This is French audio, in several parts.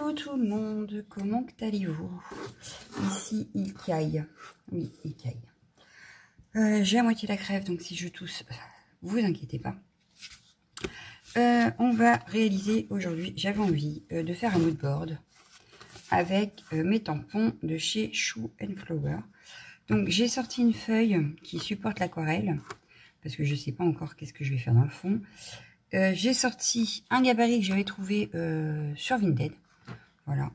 Bonjour tout le monde, comment allez-vous? Ici il caille, oui il caille. J'ai à moitié la crève, donc si je tousse, vous inquiétez pas. On va réaliser aujourd'hui, j'avais envie de faire un mood board avec mes tampons de chez Shoe & Flower. Donc j'ai sorti une feuille qui supporte l'aquarelle, parce que je ne sais pas encore qu'est-ce que je vais faire dans le fond. J'ai sorti un gabarit que j'avais trouvé sur Vinted. Voilà.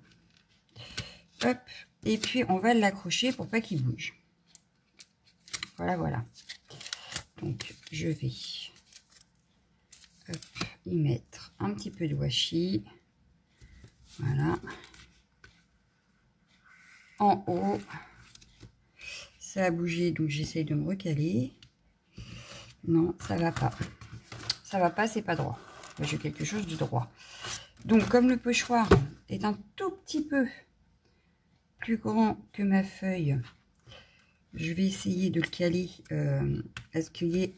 Hop. Et puis on va l'accrocher pour pas qu'il bouge. Voilà, voilà. Donc je vais y mettre un petit peu de washi. Voilà. En haut. Ça a bougé, donc j'essaye de me recaler. Non, ça va pas. Ça va pas, c'est pas droit. J'ai quelque chose de droit. Donc, comme le pochoir est un tout petit peu plus grand que ma feuille, je vais essayer de le caler à ce qu'il y ait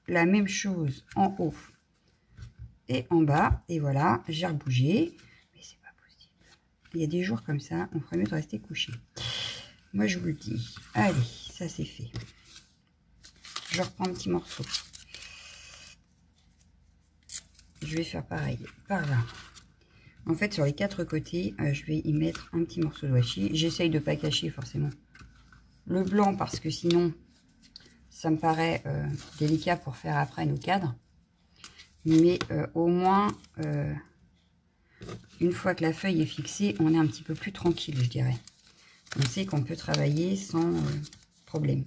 la même chose en haut et en bas. Et voilà, j'ai rebougé. Mais c'est pas possible. Il y a des jours comme ça, on ferait mieux de rester couché. Moi, je vous le dis. Allez, ça c'est fait. Je reprends un petit morceau. Je vais faire pareil par là. En fait, sur les quatre côtés, je vais y mettre un petit morceau de washi. J'essaye de ne pas cacher forcément le blanc parce que sinon, ça me paraît délicat pour faire après nos cadres. Mais au moins, une fois que la feuille est fixée, on est un petit peu plus tranquille, je dirais. On sait qu'on peut travailler sans problème.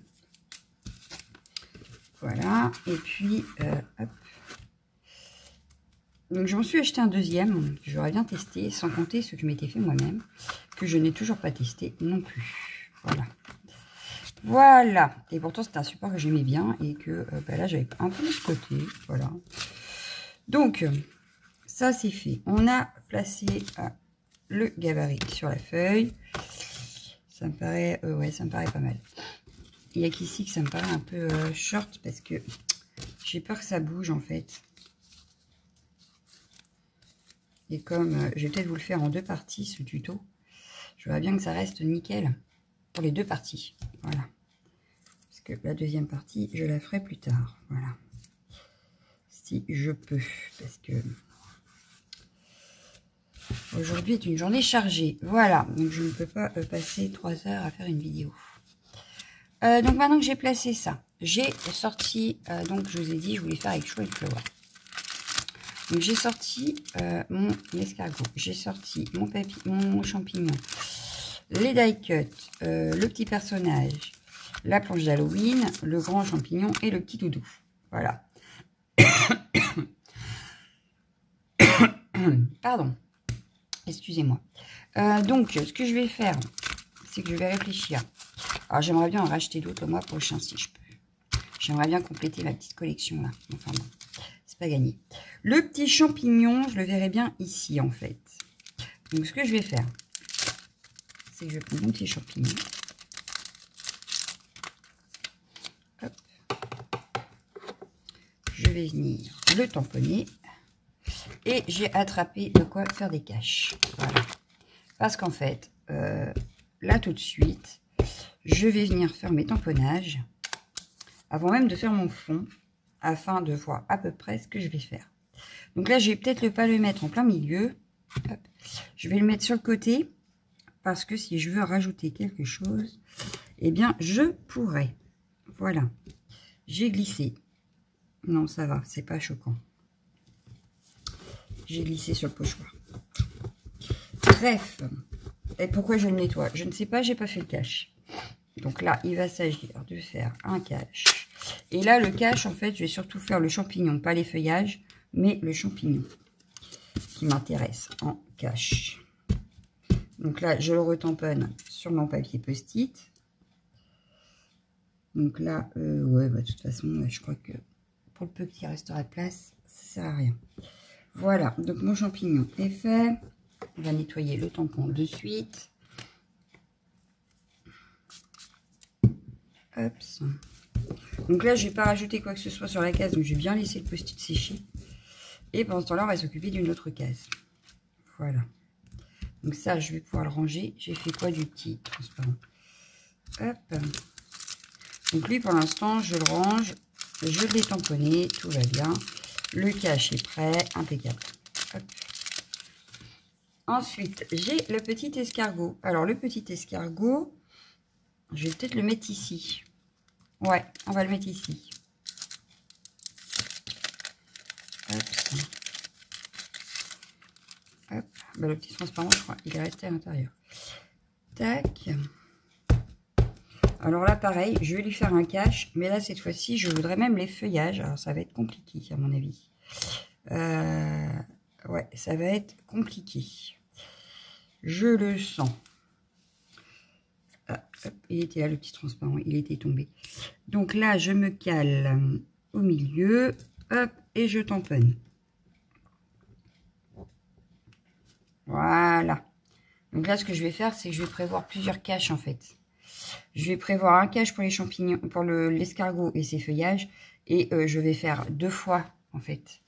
Voilà. Et puis, hop. Donc je m'en suis acheté un deuxième que j'aurais bien testé, sans compter ce que je m'étais fait moi-même, que je n'ai toujours pas testé non plus. Voilà. Voilà. Et pourtant c'était un support que j'aimais bien et que là j'avais un peu mis de côté. Voilà. Donc ça c'est fait. On a placé le gabarit sur la feuille. Ça me paraît, ouais, ça me paraît pas mal. Il n'y a qu'ici que ça me paraît un peu short parce que j'ai peur que ça bouge en fait. Et comme je vais peut-être vous le faire en deux parties, ce tuto, je voudrais bien que ça reste nickel pour les deux parties. Voilà. Parce que la deuxième partie, je la ferai plus tard. Voilà. Si je peux. Parce que aujourd'hui est une journée chargée. Voilà. Donc je ne peux pas passer 3 heures à faire une vidéo. Donc maintenant que j'ai placé ça, j'ai sorti, donc je vous ai dit, je voulais faire avec Shoe & Flower. Donc j'ai sorti mon escargot, j'ai sorti mon papier, mon champignon, les die cut, le petit personnage, la planche d'Halloween, le grand champignon et le petit doudou. Voilà. Pardon. Excusez-moi. Donc ce que je vais faire, c'est que je vais réfléchir. Alors j'aimerais bien en racheter d'autres le mois prochain si je peux. J'aimerais bien compléter ma petite collection là. Enfin bon. Pas gagné. Le petit champignon, je le verrai bien ici en fait. Donc ce que je vais faire, c'est que je prends mon petit champignon. Hop. Je vais venir le tamponner. Et j'ai attrapé de quoi faire des caches. Voilà. Parce qu'en fait, là tout de suite, je vais venir faire mes tamponnages avant même de faire mon fond, afin de voir à peu près ce que je vais faire. Donc là, je vais peut-être pas le mettre en plein milieu. Hop. Je vais le mettre sur le côté, parce que si je veux rajouter quelque chose, eh bien, je pourrais. Voilà. J'ai glissé. Non, ça va, c'est pas choquant. J'ai glissé sur le pochoir. Bref. Et pourquoi je le nettoie? Je ne sais pas, j'ai pas fait le cache. Donc là, il va s'agir de faire un cache. Et là, le cache, en fait, je vais surtout faire le champignon, pas les feuillages, mais le champignon qui m'intéresse en cache. Donc là, je le retamponne sur mon papier post-it. Donc là, ouais, bah, de toute façon, je crois que pour le peu qu'il restera de place, ça sert à rien. Voilà, donc mon champignon est fait. On va nettoyer le tampon de suite. Hop. Donc là, je vais pas rajouter quoi que ce soit sur la case, donc je vais bien laisser le post-it sécher. Et pendant ce temps-là, on va s'occuper d'une autre case. Voilà. Donc ça, je vais pouvoir le ranger. J'ai fait quoi du petit transparent? Hop. Donc lui, pour l'instant, je le range. Je l'ai tamponné. Tout va bien. Le cache est prêt. Impeccable. Hop. Ensuite, j'ai le petit escargot. Alors, le petit escargot, je vais peut-être le mettre ici. Ouais, on va le mettre ici. Hop. Hop. Bah, le petit transparent, je crois, il est resté à l'intérieur. Tac. Alors là, pareil, je vais lui faire un cache. Mais là, cette fois-ci, je voudrais même les feuillages. Alors, ça va être compliqué, à mon avis. Ouais, ça va être compliqué. Je le sens. Ah, hop, il était là, le petit transparent. Il était tombé. Donc là, je me cale au milieu. Hop, et je tamponne. Voilà. Donc là, ce que je vais faire, c'est que je vais prévoir plusieurs caches, en fait. Je vais prévoir un cache pour les champignons, pour l'escargot et ses feuillages. Et je vais faire 2 fois, en fait.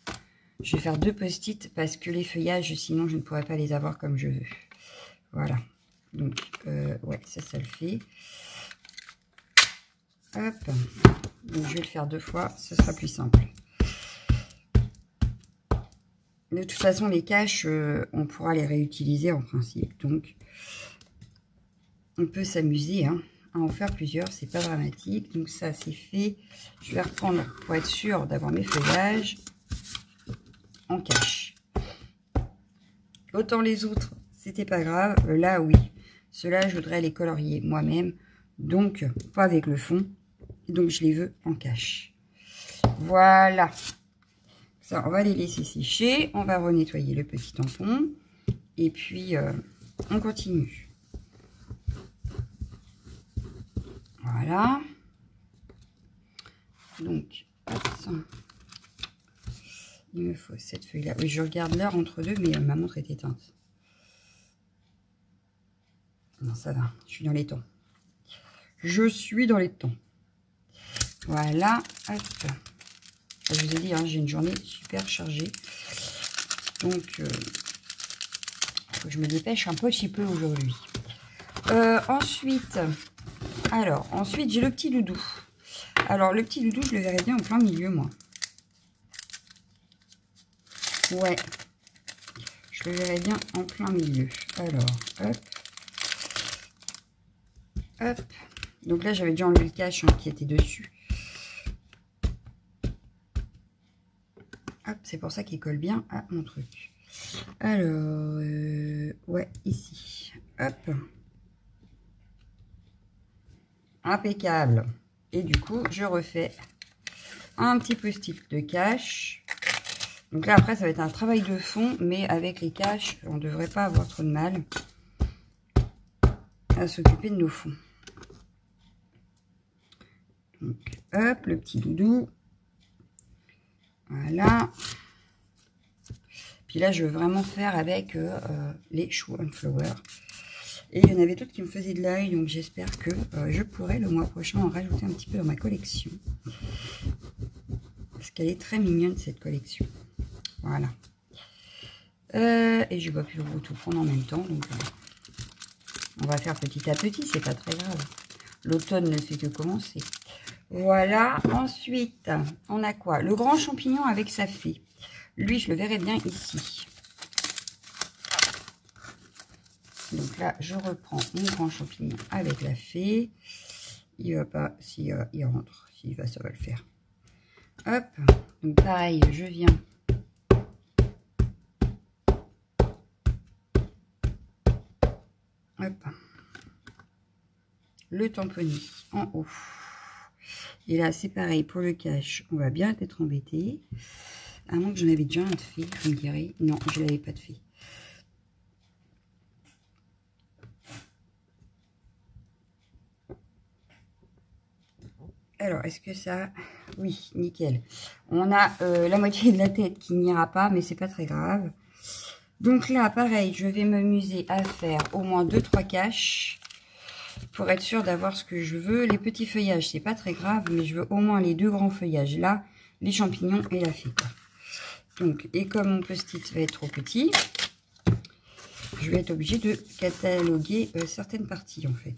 Je vais faire 2 post-it parce que les feuillages, sinon, je ne pourrais pas les avoir comme je veux. Voilà. Donc, ouais, ça le fait. Hop. Donc, je vais le faire 2 fois. Ce sera plus simple. De toute façon, les caches, on pourra les réutiliser en principe. Donc, on peut s'amuser hein, à en faire plusieurs. C'est pas dramatique. Donc, ça, c'est fait. Je vais reprendre pour être sûr d'avoir mes feuillages en cache. Autant les autres, c'était pas grave. Là, oui. Ceux-là, je voudrais les colorier moi-même. Donc, pas avec le fond. Donc, je les veux en cache. Voilà. Ça, on va les laisser sécher. On va renettoyer le petit tampon. Et puis, on continue. Voilà. Donc, il me faut cette feuille-là. Oui, je regarde l'heure entre deux, mais ma montre est éteinte. Non, ça va. Je suis dans les temps. Je suis dans les temps. Voilà. Hop. Je vous ai dit, hein, j'ai une journée super chargée. Donc, faut que je me dépêche un petit peu aujourd'hui. Ensuite, j'ai le petit doudou. Alors, le petit doudou, je le verrais bien en plein milieu, moi. Ouais. Je le verrais bien en plein milieu. Alors, hop. Hop. Donc là, j'avais déjà enlevé le cache hein, qui était dessus. Hop, c'est pour ça qu'il colle bien à mon truc. Alors, ouais, ici. Hop. Impeccable. Et du coup, je refais un petit post-it de cache. Donc là, après, ça va être un travail de fond, mais avec les caches, on ne devrait pas avoir trop de mal à s'occuper de nos fonds. Donc, hop, le petit doudou. Voilà. Puis là, je veux vraiment faire avec les Show and Flower. Et il y en avait d'autres qui me faisaient de l'œil, donc j'espère que je pourrai le mois prochain en rajouter un petit peu dans ma collection. Parce qu'elle est très mignonne, cette collection. Voilà. Et je ne vais plus tout prendre en même temps, donc on va faire petit à petit, c'est pas très grave. L'automne ne fait que commencer. Voilà. Ensuite, on a quoi? Le grand champignon avec sa fée. Lui, je le verrai bien ici. Donc là, je reprends mon grand champignon avec la fée. Il va pas, si il rentre, s'il va, ça va le faire. Hop. Donc pareil, je viens. Hop. Le tamponner en haut. Et là, c'est pareil pour le cache. On va bien être embêté. À moins que j'en avais déjà un de fait, vous me direz. Non, je n'avais pas de fait. Alors, est-ce que ça... Oui, nickel. On a la moitié de la tête qui n'ira pas, mais c'est pas très grave. Donc là, pareil, je vais m'amuser à faire au moins 2-3 caches pour être sûr d'avoir ce que je veux. Les petits feuillages, c'est pas très grave, mais je veux au moins les 2 grands feuillages là, les champignons et la fée. Donc, et comme mon post-it va être trop petit, je vais être obligée de cataloguer certaines parties en fait.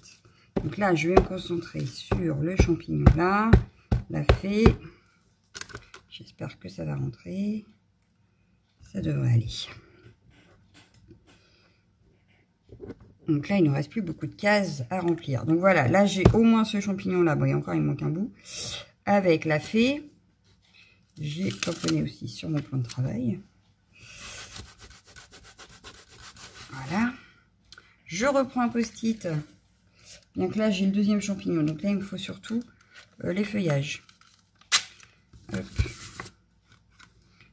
Donc là, je vais me concentrer sur le champignon là, la fée. J'espère que ça va rentrer. Ça devrait aller. Donc là, il ne nous reste plus beaucoup de cases à remplir. Donc voilà, là, j'ai au moins ce champignon-là. Bon, et encore, il me manque un bout. Avec la fée. J'ai tamponné aussi sur mon plan de travail. Voilà. Je reprends un post-it. Bien que là, j'ai le deuxième champignon. Donc là, il me faut surtout les feuillages. Hop.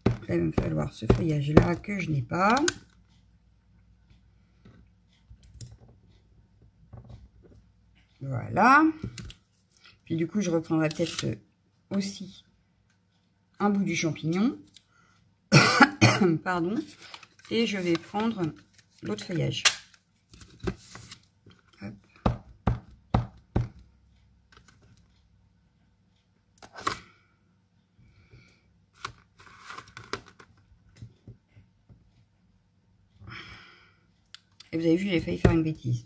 Donc là, il va me falloir ce feuillage-là que je n'ai pas. Voilà. Puis du coup, je reprendrai peut-être aussi un bout du champignon. Pardon. Et je vais prendre l'autre feuillage. Hop. Et vous avez vu, j'ai failli faire une bêtise.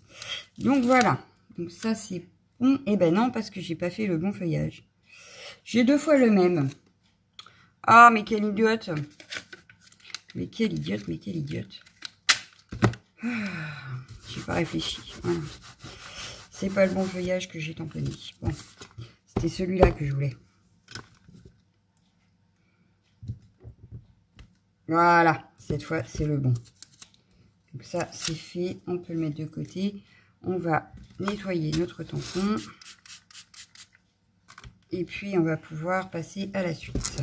Donc voilà. Donc ça, c'est bon. Eh ben non, parce que j'ai pas fait le bon feuillage. J'ai 2 fois le même. Ah, mais quelle idiote. Mais quelle idiote, mais quelle idiote. Ah, j'ai pas réfléchi. Voilà. C'est pas le bon feuillage que j'ai tamponné. Bon, c'était celui-là que je voulais. Voilà, cette fois, c'est le bon. Donc ça, c'est fait. On peut le mettre de côté. On va nettoyer notre tampon. Et puis, on va pouvoir passer à la suite.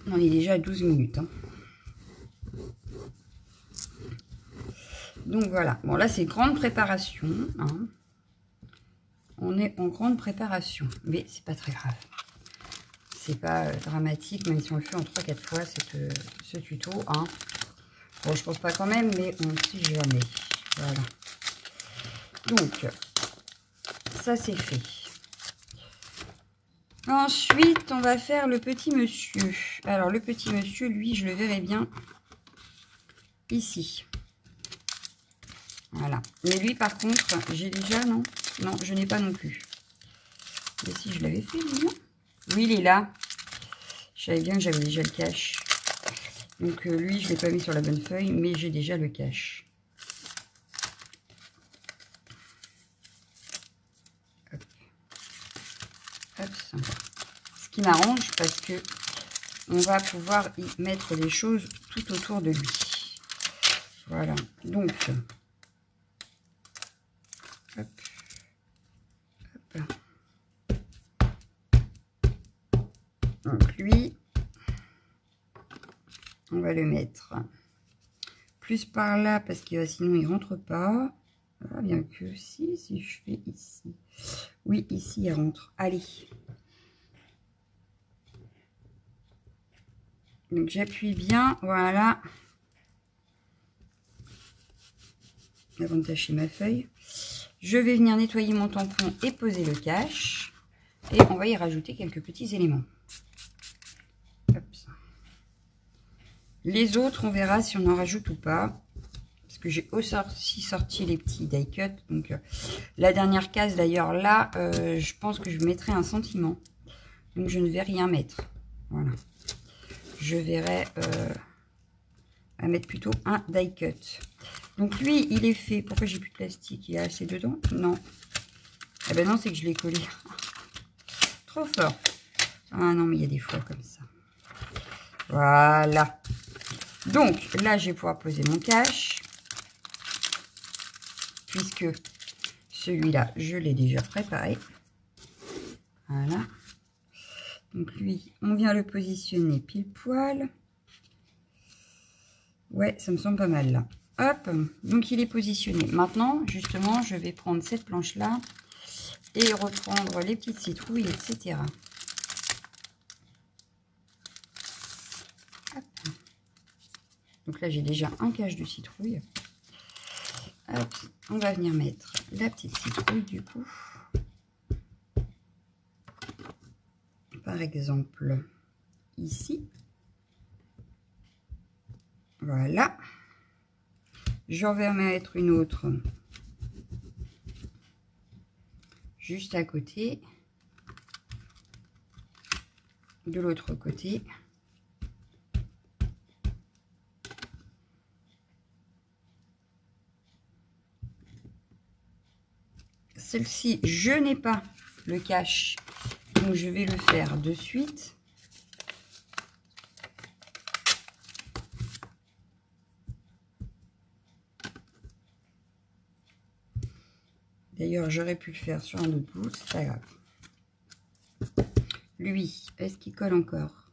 On est déjà à 12 minutes. Hein. Donc voilà. Bon, là, c'est grande préparation. Hein. On est en grande préparation. Mais c'est pas très grave. C'est pas dramatique, même si on le fait en 3-4 fois, ce tuto. Hein. Bon, je pense pas quand même, mais on ne sait jamais. Voilà. Donc, ça, c'est fait. Ensuite, on va faire le petit monsieur. Alors, le petit monsieur, lui, je le verrai bien ici. Voilà. Mais lui, par contre, j'ai déjà, non? Non, je n'ai pas non plus. Et si je l'avais fait, lui, non? Oui, il est là. Je savais bien que j'avais déjà le cache. Donc, lui, je ne l'ai pas mis sur la bonne feuille, mais j'ai déjà le cache. Hop. Hop, ça. Ce qui m'arrange parce que on va pouvoir y mettre des choses tout autour de lui. Voilà. Donc, hop. Hop. Donc, lui, on va le mettre plus par là parce que sinon il rentre pas. Ah, bien que si je fais ici. Oui, ici il rentre. Allez. Donc j'appuie bien, voilà. Avant de tâcher ma feuille. Je vais venir nettoyer mon tampon et poser le cache. Et on va y rajouter quelques petits éléments. Hop. Les autres, on verra si on en rajoute ou pas. Parce que j'ai aussi sorti les petits die cut. Donc la dernière case d'ailleurs là, je pense que je mettrai un sentiment. Donc je ne vais rien mettre. Voilà. Je verrai à mettre plutôt un die cut. Donc lui, il est fait. Pourquoi j'ai plus de plastique? Il y a assez dedans? Non. Ah ben non, c'est que je l'ai collé. Trop fort. Ah non, mais il y a des fois comme ça. Voilà. Donc là, je vais pouvoir poser mon cache. Puisque celui-là, je l'ai déjà préparé. Voilà. Donc lui, on vient le positionner pile poil. Ouais, ça me semble pas mal là. Hop, donc il est positionné. Maintenant, justement, je vais prendre cette planche-là et reprendre les petites citrouilles, etc. Hop. Donc là, j'ai déjà un cache de citrouille. Hop, on va venir mettre la petite citrouille du coup. Par exemple, ici. Voilà. J'en vais en mettre une autre juste à côté. De l'autre côté. Celle-ci, je n'ai pas le cache, donc je vais le faire de suite. D'ailleurs, j'aurais pu le faire sur un autre bout, c'est pas grave. Lui, est-ce qu'il colle encore?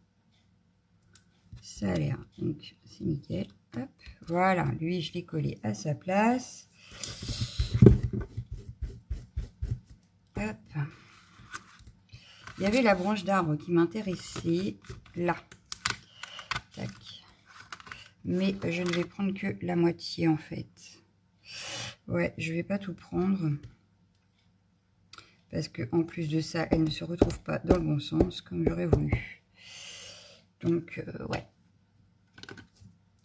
Ça a l'air, donc c'est nickel. Hop, voilà, lui, je l'ai collé à sa place. Hop. Il y avait la branche d'arbre qui m'intéressait là. Tac. Mais je ne vais prendre que la moitié en fait. Ouais, je vais pas tout prendre. Parce que en plus de ça, elle ne se retrouve pas dans le bon sens comme j'aurais voulu. Donc, ouais.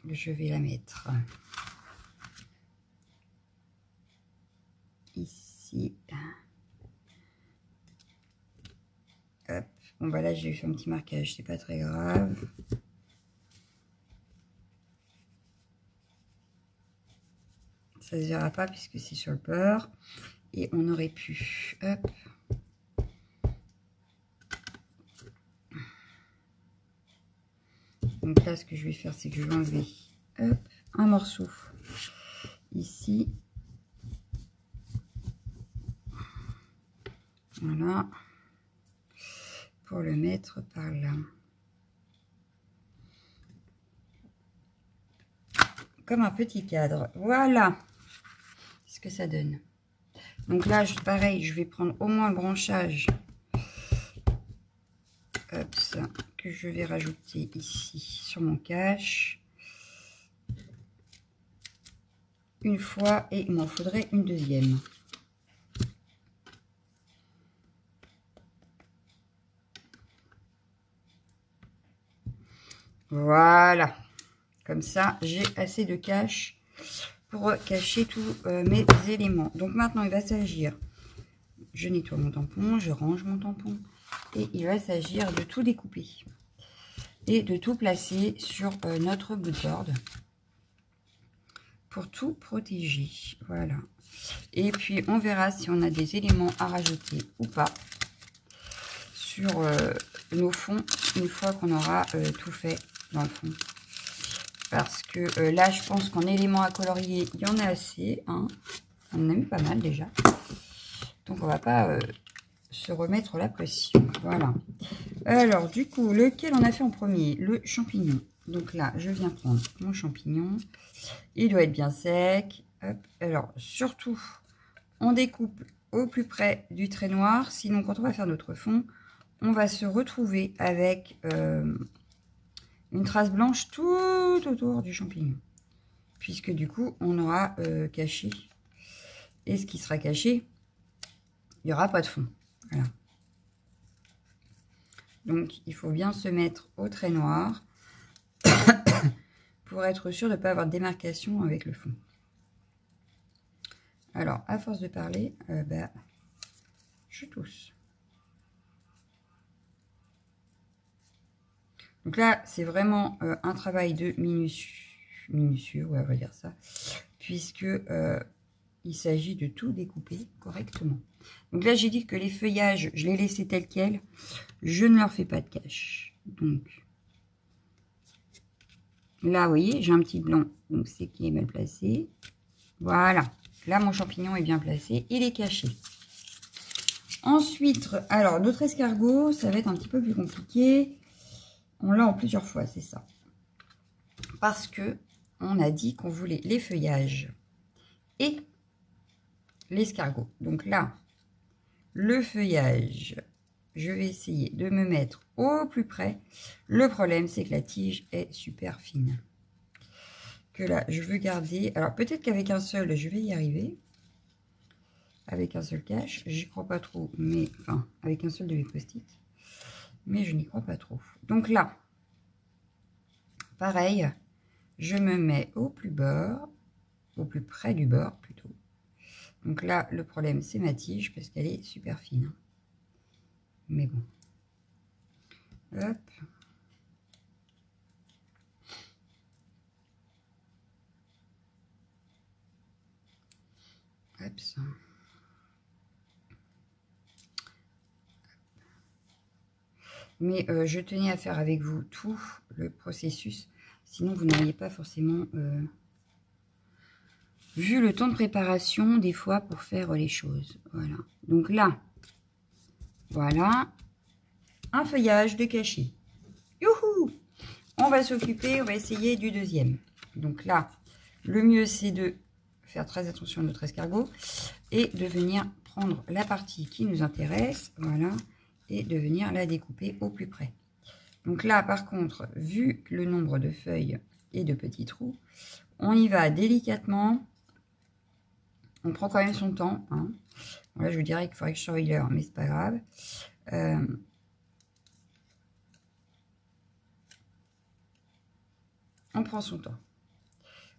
Je vais la mettre ici. Hop. Bon, bah là, j'ai fait un petit marquage, c'est pas très grave. Ça ne se verra pas puisque c'est sur le bord. Et on aurait pu. Hop. Donc là, ce que je vais faire, c'est que je vais enlever hop, un morceau ici. Voilà. Pour le mettre par là. Comme un petit cadre. Voilà ce que ça donne. Donc là, pareil, je vais prendre au moins le branchage. Hop, ça, que je vais rajouter ici sur mon cache. Une fois, et il m'en faudrait une deuxième. Voilà. Comme ça, j'ai assez de cache pour cacher tous mes éléments. Donc maintenant, il va s'agir, je nettoie mon tampon, je range mon tampon, et il va s'agir de tout découper et de tout placer sur notre bout de board pour tout protéger. Voilà. Et puis, on verra si on a des éléments à rajouter ou pas sur nos fonds une fois qu'on aura tout fait dans le fond. Parce que là, je pense qu'en éléments à colorier, il y en a assez. Hein. On en a mis pas mal déjà. Donc, on va pas se remettre la pression. Voilà. Alors, du coup, lequel on a fait en premier? Le champignon. Donc là, je viens prendre mon champignon. Il doit être bien sec. Hop. Alors, surtout, on découpe au plus près du trait noir. Sinon, quand on va faire notre fond, on va se retrouver avec... une trace blanche tout autour du champignon. Puisque du coup, on aura caché. Et ce qui sera caché, il n'y aura pas de fond. Voilà. Donc, il faut bien se mettre au trait noir pour être sûr de ne pas avoir de démarcation avec le fond. Alors, à force de parler, je tousse. Donc là, c'est vraiment un travail de minutieux, ouais, on va dire ça, puisque il s'agit de tout découper correctement. Donc là, j'ai dit que les feuillages, je les laissais tels quels, je ne leur fais pas de cache. Donc là, vous voyez, j'ai un petit blanc, donc c'est qu'il est mal placé. Voilà, là, mon champignon est bien placé, il est caché. Ensuite, alors, notre escargot, ça va être un petit peu plus compliqué. On l'a en plusieurs fois, c'est ça. Parce que on a dit qu'on voulait les feuillages et l'escargot. Donc là, le feuillage, je vais essayer de me mettre au plus près. Le problème, c'est que la tige est super fine. Que là, je veux garder... Alors, peut-être qu'avec un seul, je vais y arriver. Avec un seul cache, j'y crois pas trop. Mais, enfin, avec un seul de mes post-it. Mais je n'y crois pas trop. Donc là, pareil, je me mets au plus bord, au plus près du bord plutôt. Donc là, le problème, c'est ma tige parce qu'elle est super fine. Mais bon. Hop. Hop ça. Mais je tenais à faire avec vous tout le processus. Sinon, vous n'auriez pas forcément vu le temps de préparation des fois pour faire les choses. Voilà. Donc là, voilà, un feuillage de cachet. Youhou! On va s'occuper, on va essayer du deuxième. Donc là, le mieux c'est de faire très attention à notre escargot et de venir prendre la partie qui nous intéresse, voilà, et de venir la découper au plus près. Donc là, par contre, vu le nombre de feuilles et de petits trous, on y va délicatement. On prend quand même son temps. Hein. Bon, là, je vous dirais qu'il faudrait que je surveille l'heure, mais c'est pas grave. On prend son temps.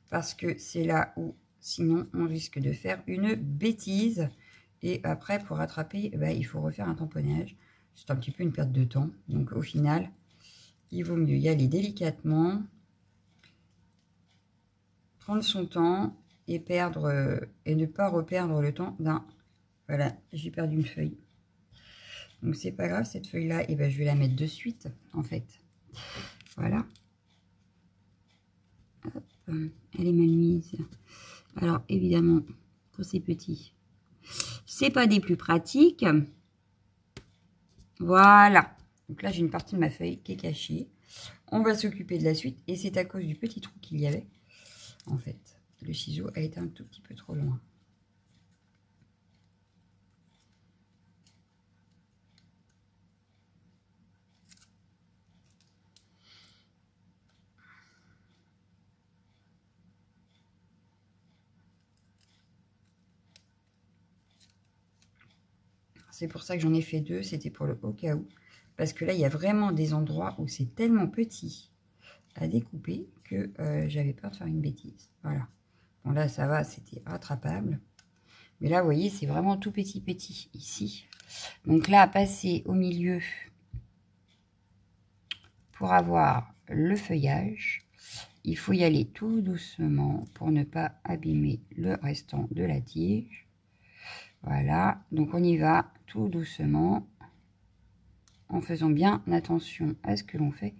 Parce que c'est là où, sinon, on risque de faire une bêtise. Et après, pour rattraper, bah, il faut refaire un tamponnage. C'est un petit peu une perte de temps. Donc, au final, il vaut mieux y aller délicatement. Prendre son temps et perdre et ne pas reperdre le temps d'un... Voilà, j'ai perdu une feuille. Donc, c'est pas grave, cette feuille-là, et ben, je vais la mettre de suite, en fait. Voilà. Hop, elle est mal mise. Alors, évidemment, quand c'est petit, c'est pas des plus pratiques. Voilà. Donc là, j'ai une partie de ma feuille qui est cachée. On va s'occuper de la suite. Et c'est à cause du petit trou qu'il y avait. En fait, le ciseau a été un tout petit peu trop loin. C'est pour ça que j'en ai fait deux. C'était pour le au cas où. Parce que là, il y a vraiment des endroits où c'est tellement petit à découper que j'avais peur de faire une bêtise. Voilà. Bon, là, ça va, c'était rattrapable. Mais là, vous voyez, c'est vraiment tout petit ici. Donc là, passer au milieu pour avoir le feuillage, il faut y aller tout doucement pour ne pas abîmer le restant de la tige. Voilà, donc on y va tout doucement en faisant bien attention à ce que l'on fait.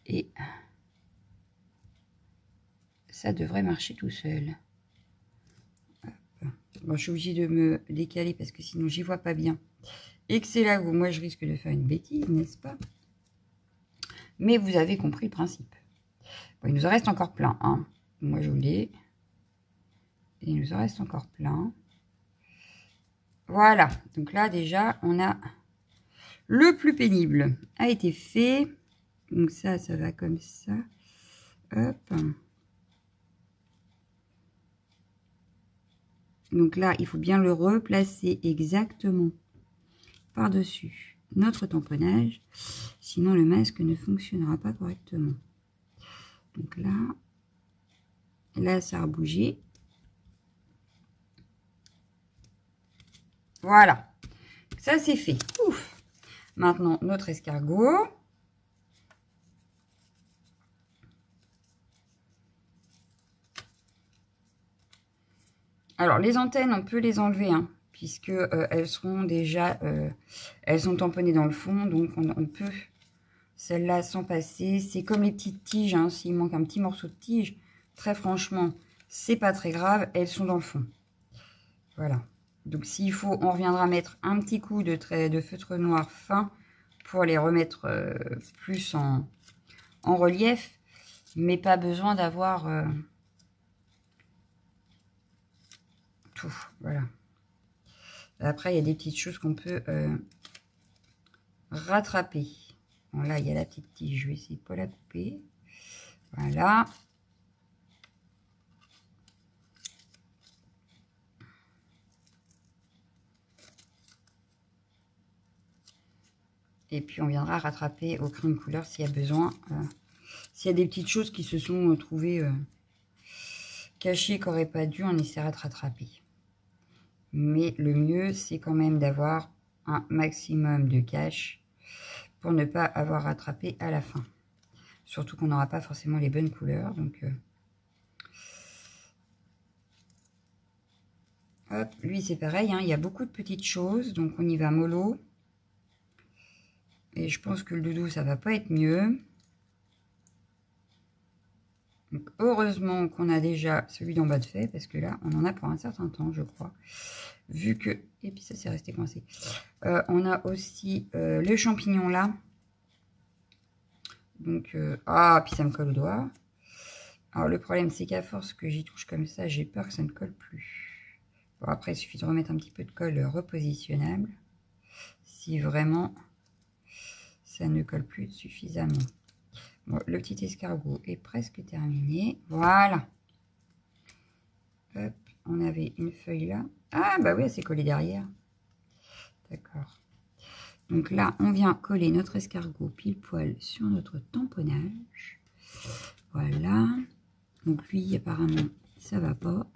Et ça devrait marcher tout seul. Bon, je suis obligée de me décaler parce que sinon j'y vois pas bien. Et que c'est là où moi je risque de faire une bêtise, n'est-ce pas? Mais vous avez compris le principe. Bon, il nous en reste encore plein. Hein. Moi je l'ai. Et il nous en reste encore plein. Voilà. Donc là déjà on a le plus pénible a été fait. Donc ça va comme ça. Hop. Donc là, il faut bien le replacer exactement par-dessus notre tamponnage. Sinon, le masque ne fonctionnera pas correctement. Donc là, ça a bougé. Voilà. Ça, c'est fait. Ouf. Maintenant, notre escargot. Alors, les antennes, on peut les enlever, hein, puisque elles seront déjà... elles sont tamponnées dans le fond, donc on peut celles-là s'en passer. C'est comme les petites tiges, hein, s'il manque un petit morceau de tige, très franchement, c'est pas très grave, elles sont dans le fond. Voilà. Donc, s'il faut, on reviendra mettre un petit coup de feutre noir fin pour les remettre plus en relief, mais pas besoin d'avoir... tout, voilà. Après, il y a des petites choses qu'on peut rattraper. Bon, là, il y a la petite tige. Je vais essayer de ne pas la couper. Voilà. Et puis, on viendra rattraper au crayon de couleur s'il y a besoin S'il y a des petites choses qui se sont trouvées cachées, qui n'auraient pas dû, on essaiera de rattraper. Mais le mieux, c'est quand même d'avoir un maximum de cache pour ne pas avoir rattrapé à la fin. Surtout qu'on n'aura pas forcément les bonnes couleurs. Donc, hop, lui c'est pareil, hein, il y a beaucoup de petites choses. Donc on y va mollo. Et je pense que le doudou, ça va pas être mieux. Donc, heureusement qu'on a déjà celui d'en bas de fait, parce que là, on en a pour un certain temps, je crois. Vu que... Et puis ça, c'est resté coincé. On a aussi le champignon là. Donc, ah, puis ça me colle au doigt. Alors, le problème, c'est qu'à force que j'y touche comme ça, j'ai peur que ça ne colle plus. Bon, après, il suffit de remettre un petit peu de colle repositionnable. Si vraiment, ça ne colle plus suffisamment. Bon, le petit escargot est presque terminé. Voilà. Hop, on avait une feuille là. Ah, bah oui, elle s'est collée derrière. D'accord. Donc là, on vient coller notre escargot pile poil sur notre tamponnage. Voilà. Donc lui, apparemment, ça va pas.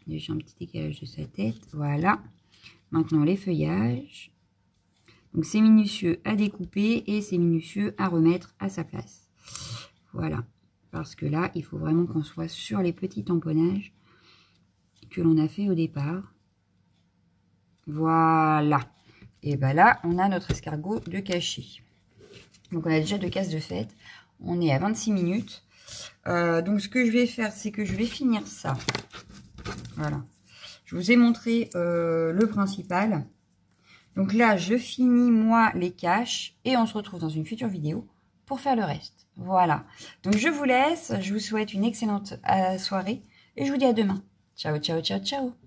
J'ai un petit décalage de sa tête. Voilà. Maintenant, les feuillages. Donc, c'est minutieux à découper et c'est minutieux à remettre à sa place. Voilà. Parce que là, il faut vraiment qu'on soit sur les petits tamponnages que l'on a fait au départ. Voilà. Et ben là, on a notre escargot de cachet. Donc, on a déjà 2 cases de fête. On est à 26 minutes. Donc, ce que je vais faire, c'est que je vais finir ça. Voilà. Je vous ai montré le principal. Donc là, je finis moi les caches et on se retrouve dans une future vidéo pour faire le reste. Voilà. Donc je vous laisse. Je vous souhaite une excellente soirée et je vous dis à demain. Ciao, ciao, ciao, ciao.